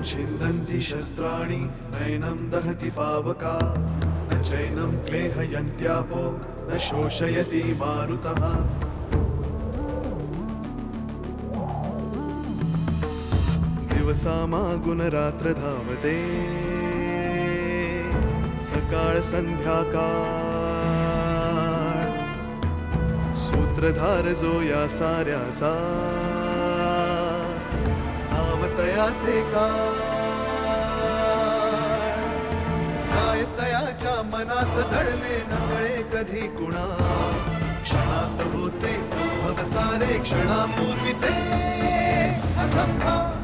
छिन्दन्ति शस्त्राणि नैनं दहति पावका न चैनं क्लेहयन्त्यापो न शोषयति मारुतः दिवसामागुणरात्र धावते सकाळ संध्याकाळ सूत्रधार जो या साऱ्याचा नामतयाचे काळ काय तयाच्या मनात दडले नकळे कधी कुणा क्षणात होते संभव सारे क्षणापूर्वीचे असंभव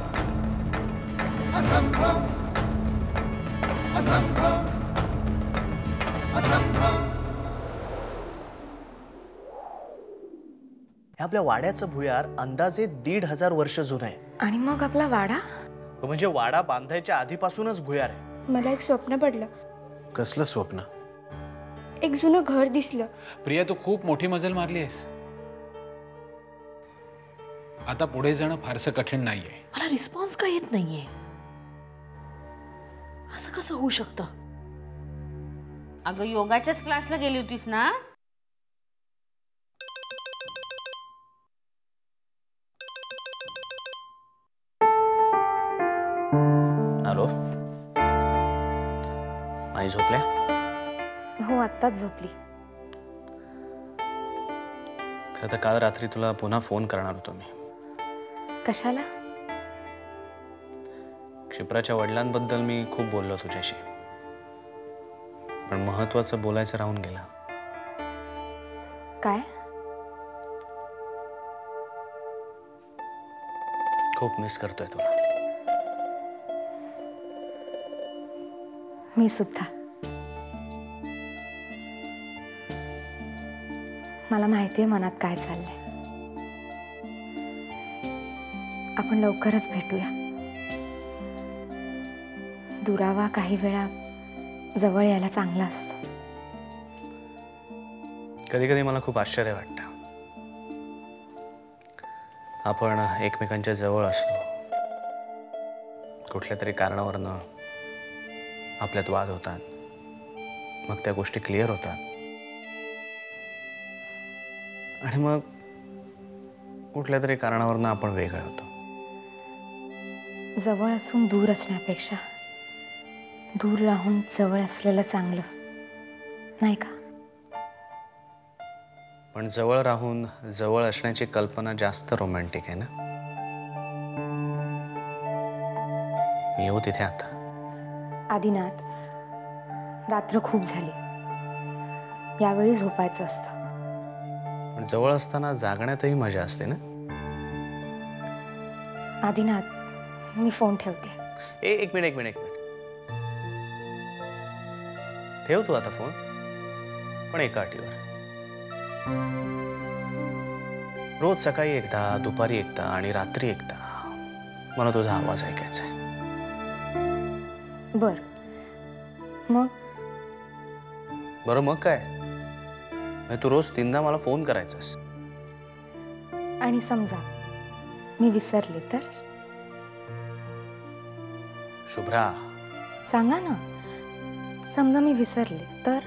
असंभव असंभव असंभव. आपल्या वाड्याचं भुयार अंदाजे 1,500 वर्ष जुनं आहे. आणि मग आपला वाडा म्हणजे वाडा बांधायच्या आधीपासूनच भुयार आहे. मला एक स्वप्न पडलं. कसलं स्वप्न? एक जुनं घर दिसलं. प्रिया तू खूप मोठी मजल मारली आहेस. आता पुढे जाणं फारसं कठीण नाहीये. मला रिस्पॉन्स का येत नाहीये? असं कसं होऊ शकतं? अगं योगाच्याच क्लासला गेली होतीस ना? हॅलो, आई झोपल्या? हो, आत्ताच झोपली. खरं तर काल रात्री तुला पुन्हा फोन करणार होतो मी. कशाला? क्षिप्राच्या वडिलांबद्दल मी खूप बोललो तुझ्याशी, पण महत्वाचं बोलायचं राहून गेलं. काय? खूप मिस करतोय तुला. मी सुद्धा. मला माहिती आहे मनात काय चाललंय. आपण लवकरच भेटूया. दुरावा काही वेळा जवळ यायला चांगला असतो. कधी कधी मला खूप आश्चर्य वाटतं. आपण एकमेकांच्या जवळ असतो, कुठल्या तरी कारणावरनं आपल्यात वाद होतात, मग त्या गोष्टी क्लिअर होतात आणि मग कुठल्या तरी कारणावरनं आपण वेगळे होतो. जवळ असून दूर असण्यापेक्षा दूर राहून जवळ असलेलं चांगलं, नाही का? पण जवळ राहून जवळ असण्याची कल्पना जास्त रोमॅन्टिक आहे ना. मी येऊ तिथे आता? आदिनाथ, रात्र खूप झाली. यावेळी झोपायचं असतं. पण जवळ असताना जागण्यातही मजा असते ना. आदिनाथ, मी फोन ठेवते. एक मिनिट ठेव तू आता फोन, पण एका अटीवर. रोज सकाळी एकदा, दुपारी एकदा आणि रात्री एकदा मला तुझा आवाज ऐकायचा आहे. बर, मग? बरं मग काय, तू रोज 3दा मला फोन करायचास. आणि समजा मी विसरले तर? शुभ्रा, सांगा ना. समजा मी विसरले तर?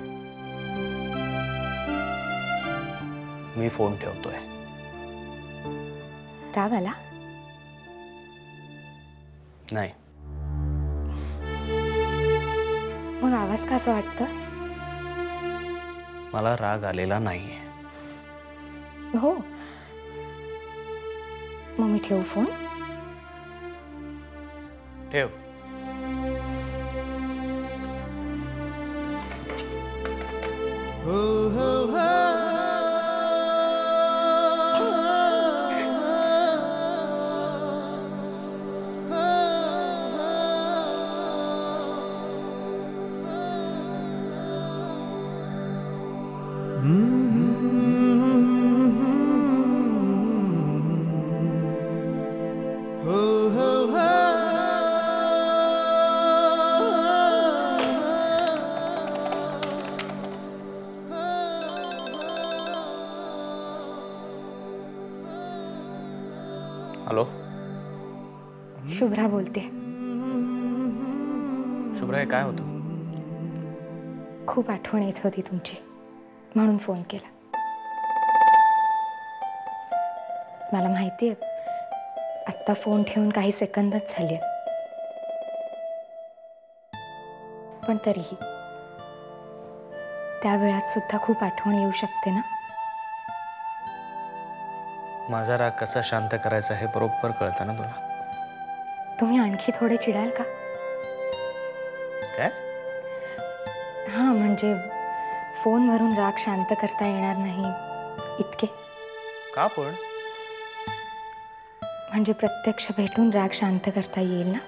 मी फोन ठेवतोय. राग आला? नाही. मग आवाज का असं वाटतं? मला राग आलेला नाहीये. हो, मग मी ठेवू फोन? ठेव. हॅलो, शुभ्रा बोलते. शुभ्रा, काय होतं? खूप आठवण येत होती तुमची, म्हणून फोन केला. मला माहिती आहे आत्ता फोन ठेवून काही सेकंदच झाली आहेत, पण तरीही त्या वेळात सुद्धा खूप आठवण येऊ शकते ना. माझा राग कसा शांत करायचा हे बरोबर कळतं ना तुला. तुम्ही आणखी थोडे चिडाल का? काय? हां, म्हणजे फोनवरून राग शांत करता येणार नाही इतके. का पण? म्हणजे प्रत्यक्ष भेटून राग शांत करता येईल ना.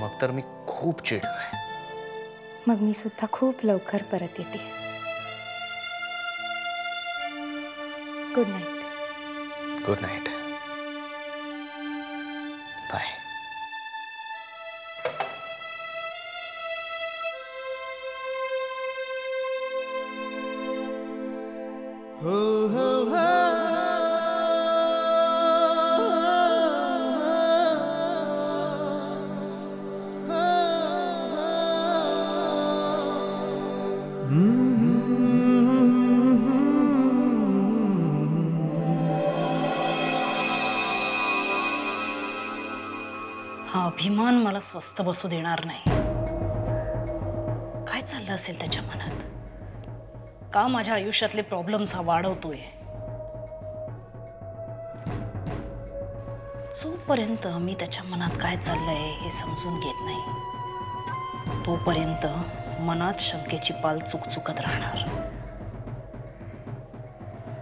मग तर मी खूप चिडलोय. मग मी सुद्धा खूप लवकर परत येते. Good night. Good night. Bye. हो हो हो हा अभिमान मला स्वस्थ बसू देणार नाही. काय चाललं असेल त्याच्या मनात? का माझ्या आयुष्यातले प्रॉब्लेम्स हा वाढवतोय? जोपर्यंत मी त्याच्या मनात काय चाललंय हे समजून घेत नाही, तोपर्यंत मनात शंकेची पाल चुकचुकत राहणार.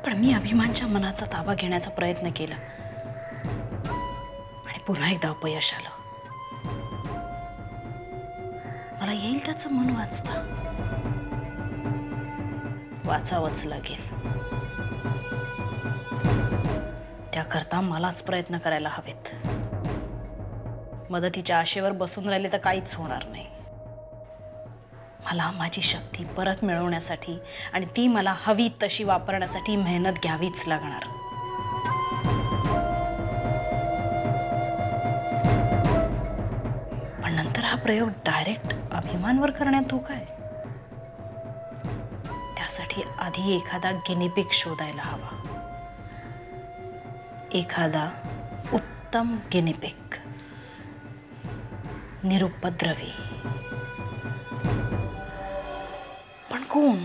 पण मी अभिमानच्या मनाचा ताबा घेण्याचा प्रयत्न केला आणि पुन्हा एकदा अपयश आलं. मला येईल त्याचं मन वाचता. वाचावंच लागेल. त्याकरता मलाच प्रयत्न करायला हवेत. मदतीच्या आशेवर बसून राहिले तर काहीच होणार नाही. मला माझी शक्ती परत मिळवण्यासाठी आणि ती मला हवी तशी वापरण्यासाठी मेहनत घ्यावीच लागणार. पण नंतर हा प्रयोग डायरेक्ट अभिमानवर करण्यात धोका आहे. त्यासाठी आधी एखादा गिनीपिग शोधायला हवा. एखादा उत्तम गिनीपिग, निरुपद्रवी. पण कोण?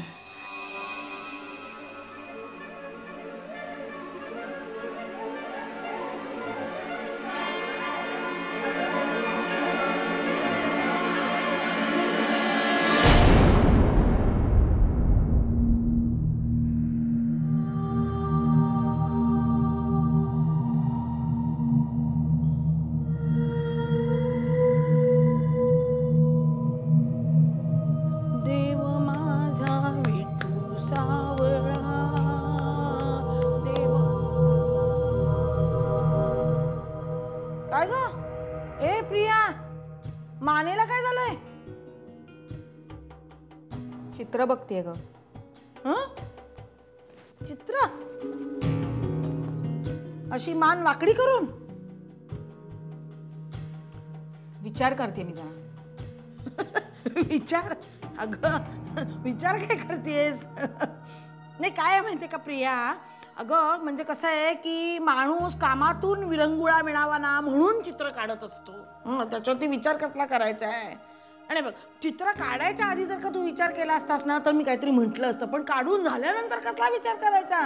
देव माझा विठू सावळा देव. काय ग? ए प्रिया, मानेला काय झालंय? चित्र बघतेय ग. हं? चित्र? अशी मान वाकडी करून? विचार करते मी जरा. विचार? अगं विचार काय करतेस? नाही, काय आहे माहितीये का प्रिया, अगं म्हणजे कसं आहे की माणूस कामातून विरंगुळा मिळावा ना म्हणून चित्र काढत असतो. त्याच्यावरती विचार कसला करायचा आहे? आणि बघ, चित्र काढायच्या आधी जर का तू विचार केला असतास ना तर मी काहीतरी म्हटलं असतं, पण काढून झाल्यानंतर कसला विचार करायचा?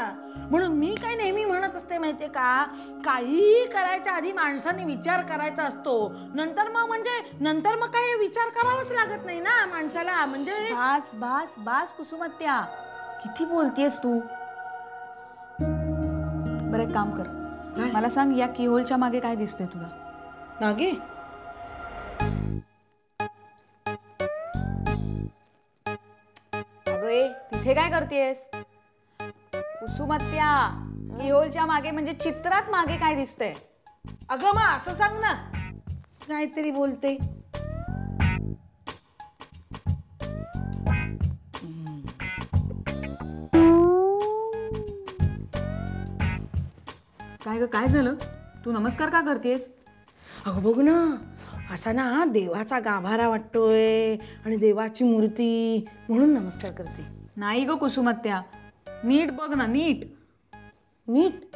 म्हणून मी काय नेहमी म्हणत असते माहितीये का, काही करायच्या आधी माणसाने विचार करायचा असतो. नंतर मग काही विचार करावाच लागत नाही ना माणसाला. म्हणजे बास बास बास कुसुमत्या, किती बोलतेस तू? बरं एक काम कर, मला सांग या कीहोलच्या मागे काय दिसतंय तुला? मागे अगं ए, तिथे काय करतेस? कुसुमत्या, कीहोलच्या मागे म्हणजे चित्रात मागे काय दिसतंय? अगं मग असं सांग ना, काहीतरी बोलते. काय ग, काय झालं? तू नमस्कार का करतेस? अगं बघ ना, असा ना देवाचा गाभारा वाटतोय आणि देवाची मूर्ती म्हणून नमस्कार करते. नाही ग कुसुमत्या, नीट बघ ना, नीट. नीट.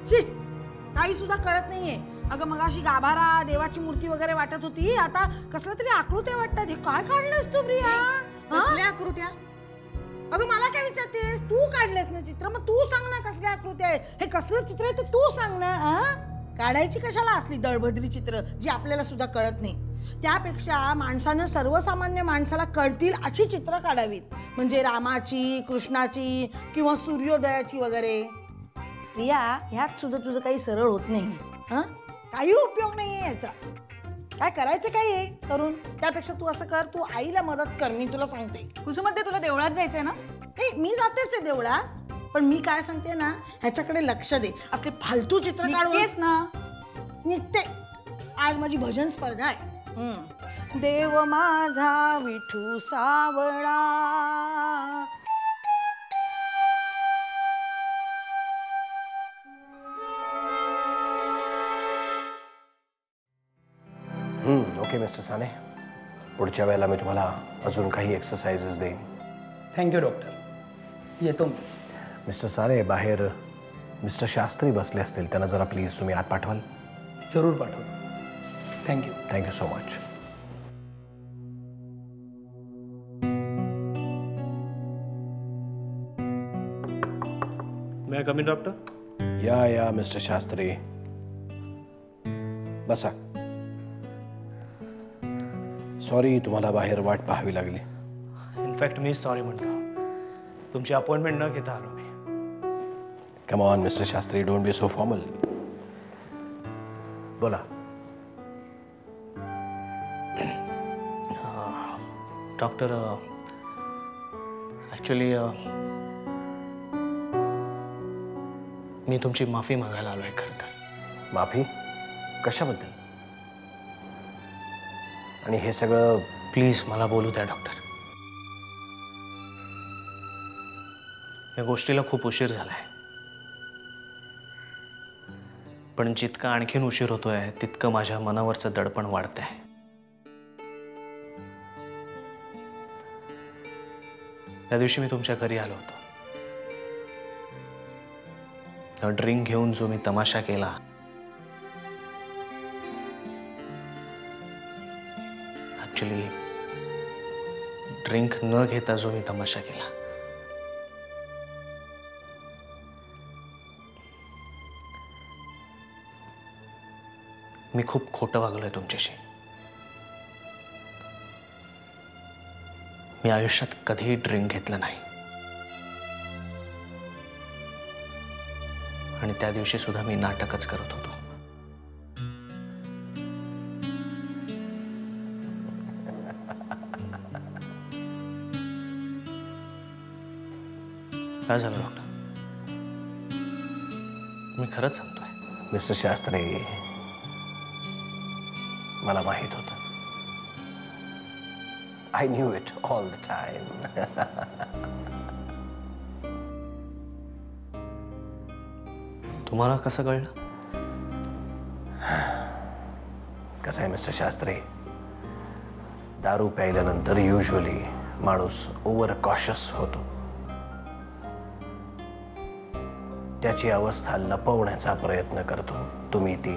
ची, काही सुद्धा कळत नाहीये. अगं मगाशी गाभारा देवाची मूर्ती वगैरे वाटत होती, आता कसलं तरी आकृत्या वाटतात. हे काय काढलंस तू प्रिया? हा? कसल्या आकृत्या? अगं मला काय विचारतेस? तू काढलेस ना चित्र, मग तू सांग ना कसल्या आकृत्या आहे. हे कसलं चित्र आहे ते तू सांग ना. काढायची कशाला असली दळभद्री चित्र जी आपल्याला सुद्धा कळत नाही. त्यापेक्षा माणसानं सर्वसामान्य माणसाला कळतील अशी चित्र काढावीत, म्हणजे रामाची, कृष्णाची किंवा सूर्योदयाची वगैरे. प्रिया, ह्यात सुद्धा तुझं काही सरळ होत नाही. काही उपयोग नाहीये याचा. काय करायचं काय आहे करून, त्यापेक्षा तू असं कर, तू आईला मदत कर. मी तुला सांगते. कुसुमत्या, तुला देवळात जायचंय ना? नाही, मी जातेच आहे देवळात, पण मी काय सांगते ना, ह्याच्याकडे लक्ष दे. असले फालतू चित्र काढून निघतेस ना? निघते. आज माझी भजन स्पर्धा आहे. देव माझा विठू सावळा. ओके मिस्टर साने, पुढच्या वेळेला मी तुम्हाला अजून काही एक्सरसाइजेस देईन. Thank you doctor. येतो मी. मिस्टर साने, बाहेर मिस्टर शास्त्री बसले असतील, त्यांना जरा प्लीज तुम्ही आत पाठवाल? जरूर पाठवतो. Thank you. Thank you so much. May come in doctor? या मिस्टर शास्त्री, बसा. सॉरी, तुम्हाला बाहेर वाट पाहावी लागली. इनफॅक्ट मी सॉरी म्हणतो. तुमची अपॉइंटमेंट न घेता आलो मी. Come on mister Shastri, don't be so formal. बोला. डॉक्टर, ॲक्च्युली मी तुमची माफी मागायला आलो आहे खरं तर. माफी? कशाबद्दल? आणि हे सगळं? प्लीज मला बोलू द्या डॉक्टर. या गोष्टीला खूप उशीर झालाय, पण जितका आणखीन उशीर होतोय तितकं माझ्या मनावरचं दडपण वाढतंय. त्या दिवशी मी तुमच्या घरी आलो होतो. ड्रिंक घेऊन जो मी तमाशा केला, ऍक्च्युली ड्रिंक न घेता जो मी तमाशा केला, मी खूप खोटं वागलोय तुमच्याशी. मी आयुष्यात कधीही ड्रिंक घेतलं नाही, आणि त्या दिवशी सुद्धा मी नाटकच करत होतो. काय झालं डॉक्टर? मी खरंच सांगतोय. मिस्टर शास्त्री, मला माहित होतं. I knew it all the time. तुम्हाला कसं कळलं? कसं आहे मिस्टर शास्त्री, दारू प्यायल्यानंतर युजली माणूस ओव्हर कॉशियस होतो. त्याची अवस्था लपवण्याचा प्रयत्न करतो. तुम्ही ती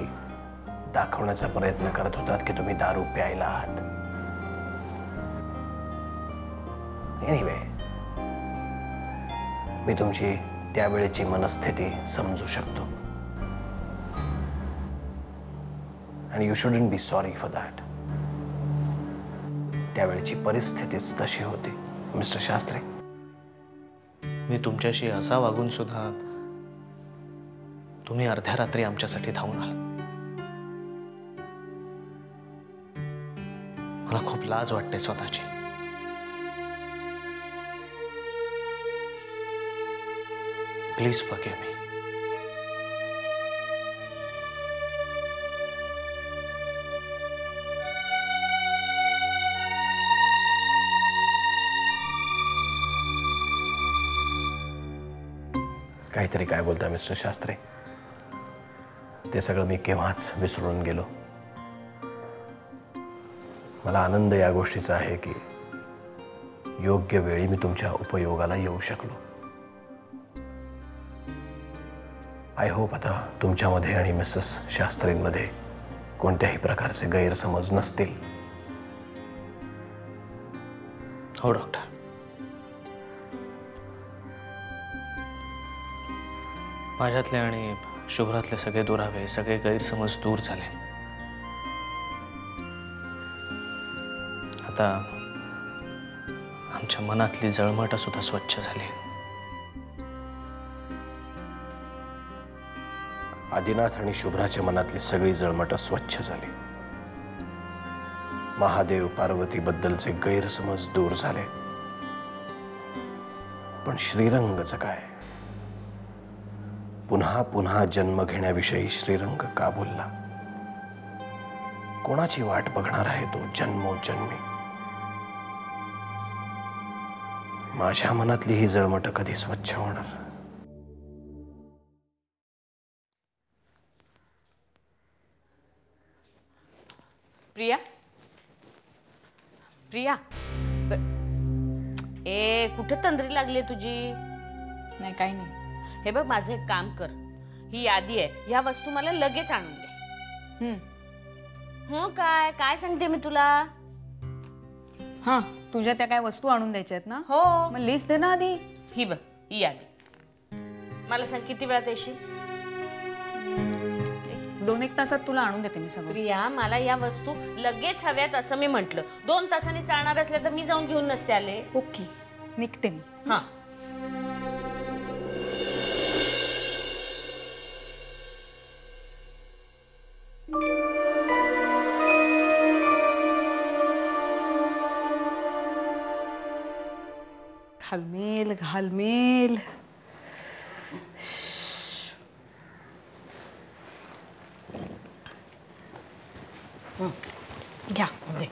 दाखवण्याचा प्रयत्न करत होतात की तुम्ही दारू प्यायला आहात. एनिवे, मी तुमची त्यावेळेची मनस्थिती समजू शकतो. आणि you shouldn't be sorry for that. त्यावेळेची परिस्थितीच तशी होती मिस्टर शास्त्री. मी तुमच्याशी असा वागून सुद्धा तुम्ही अर्ध्या रात्री आमच्यासाठी धावून आलात. मला खूप लाज वाटते स्वतःची. Please forgive me. काहीतरी काय बोलता मिस्टर शास्त्री? ते सगळं मी केव्हाच विसरून गेलो. मला आनंद या गोष्टीचा आहे की योग्य वेळी मी तुमच्या उपयोगाला येऊ शकलो. आय होप आता तुमच्यामध्ये आणि मिसेस शास्त्रींमध्ये कोणत्याही प्रकारचे गैरसमज नसतील. हो डॉक्टर. माझ्यातले आणि शुभ्रातले सगळे दुरावे, सगळे गैरसमज दूर झाले. आता आमच्या मनातली जळमट सुद्धा स्वच्छ झाली. आदिनाथ आणि शुभ्राच्या मनातली सगळी जळमट स्वच्छ झाली. महादेव पार्वतीबद्दलचे गैरसमज दूर झाले. पण श्रीरंगचं काय? पुन्हा पुन्हा जन्म घेण्याविषयी श्रीरंग का बोलला? कोणाची वाट बघणार आहे तो जन्मोजन्मी? माझ्या मनातली ही जळमट कधी स्वच्छ होणार? प्रिया, प्रिया, ए कुठे तंद्री लागली तुझी? नाही काही नाही. हे बघ, माझं एक काम कर, ही यादी आहे, ह्या वस्तू मला लगेच आणून दे. हो काय काय सांगते मी तुला? हां, तुझ्या त्या काय वस्तू आणून द्यायच्या आहेत ना? हो. मग लिस्ट दे ना आधी. ही बघ, ही यादी. मला सांग किती वेळात येशील? 2-1 तासात तुला आणून देते मी सगळं. प्रिया, मला या वस्तू लगेच हव्यात असं मी म्हटलं. 2 तासांनी चालणार असल्या तर मी जाऊन घेऊन नसते आले. ओके, निघते मी. हां. घालमेल घालमेल. घ्या दे.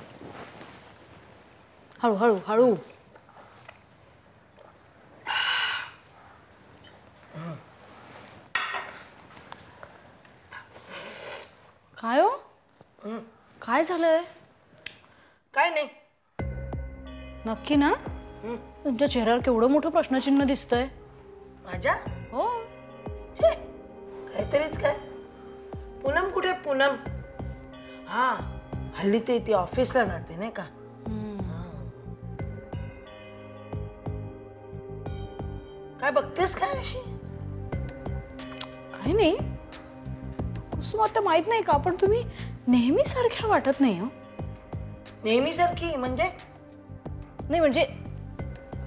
हळू हळू हळू. काय हो? काय झालंय? काय नाही. नक्की ना? तुमच्या चेहऱ्यावर केवढं मोठं प्रश्नचिन्ह दिसतंय. माझ्या हो. छे, काहीतरीच काय. पूनम कुठे? पूनम हा, हल्ली ते ती ऑफिसला जाते नाही का? काय बघतेस काय अशी? काही नाही. कुसुम आता माहित नाही का, पण तुम्ही नेहमी सारख्या वाटत नाही. नेहमी सारखी म्हणजे? नाही म्हणजे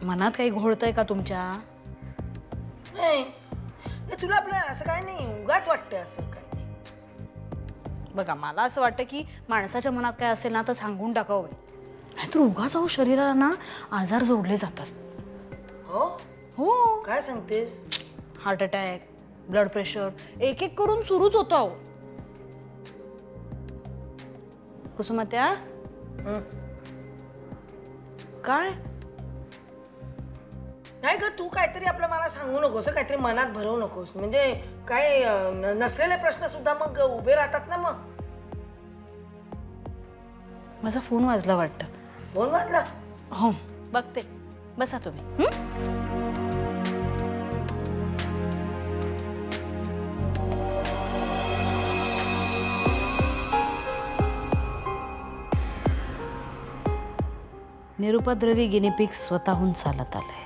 मनात काही घोळतंय का तुमच्या? नाही, तुला आपलं असं काय नाही, उगाच वाटतंय असं काय नाही. बघा, मला असं वाटतं की माणसाच्या मनात काय असेल ना तर सांगून टाकावं, नाहीतर उगाच अहो शरीराला ना आजार जोडले जातात. हो हो. काय सांगतेस? हार्ट अटॅक, ब्लड प्रेशर, एक एक करून सुरूच होतं अहो. कुसुमात्या, काय नाही ग, तू काहीतरी आपलं मला सांगू नकोस, काहीतरी मनात भरवू नकोस. म्हणजे काय नसलेले प्रश्न सुद्धा मग उभे राहतात ना. मग माझा फोन वाजला वाटतं. फोन वाजला? हो, बघते. बसा तुम्ही. निरुपद्रवी गिनीपिग स्वतःहून चालत आलंय.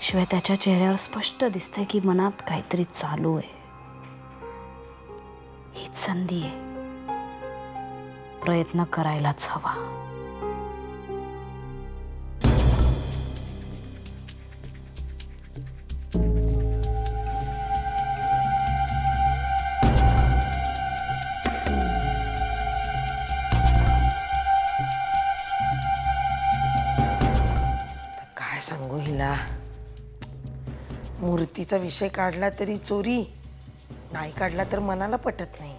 शिवाय त्याच्या चेहऱ्यावर स्पष्ट दिसतंय की मनात काहीतरी चालू आहे. हीच संधी आहे, प्रयत्न करायलाच हवा. काय सांगू हिला? मूर्तीचा विषय काढला तरी चोरी, नाही काढला तर मनाला पटत नाही.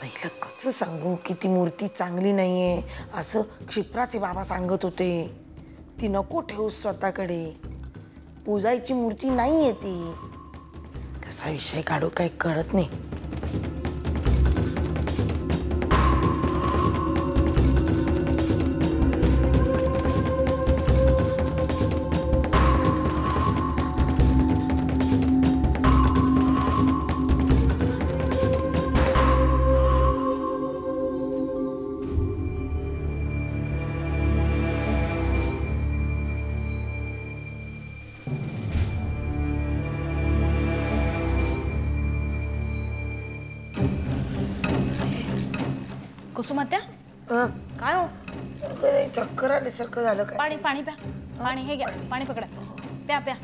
ताईला कसं सांगू की ती मूर्ती चांगली नाहीये असं क्षिप्राचे बाबा सांगत होते. ती नको ठेवू स्वतःकडे, पूजायची मूर्ती नाहीये ती. कसा विषय काढू काही कळत नाही. कुसुमात्या काय हो? चक्कर आल्यासारखं झालं काय? पाणी पाणी प्या. पाणी हे घ्या, पाणी पकडा, प्या प्या.